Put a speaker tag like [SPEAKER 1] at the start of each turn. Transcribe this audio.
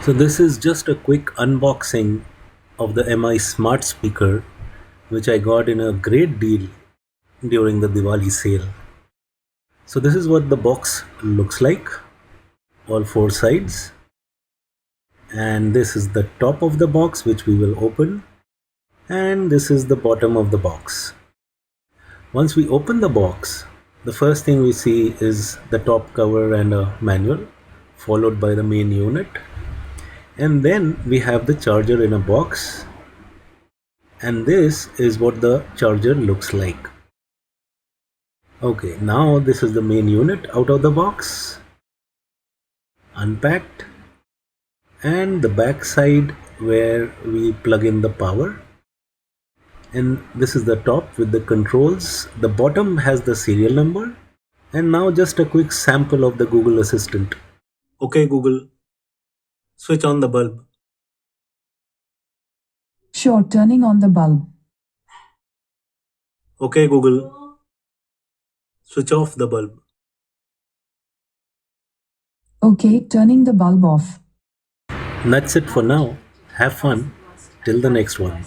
[SPEAKER 1] So this is just a quick unboxing of the MI smart speaker which I got in a great deal during the Diwali sale. So this is what the box looks like, all four sides, and this is the top of the box which we will open, and this is the bottom of the box. Once we open the box, the first thing we see is the top cover and a manual, followed by the main unit, and then we have the charger in a box, and this is what the charger looks like. Okay, now this is the main unit out of the box, unpacked, and the back side where we plug in the power. And this is the top with the controls. The bottom has the serial number. And now just a quick sample of the Google Assistant. Okay, Google, switch on the bulb.
[SPEAKER 2] Sure, turning on the bulb.
[SPEAKER 1] Okay, Google, switch off the bulb.
[SPEAKER 2] Okay, turning the bulb off.
[SPEAKER 1] That's it for now. Have fun. Till the next one.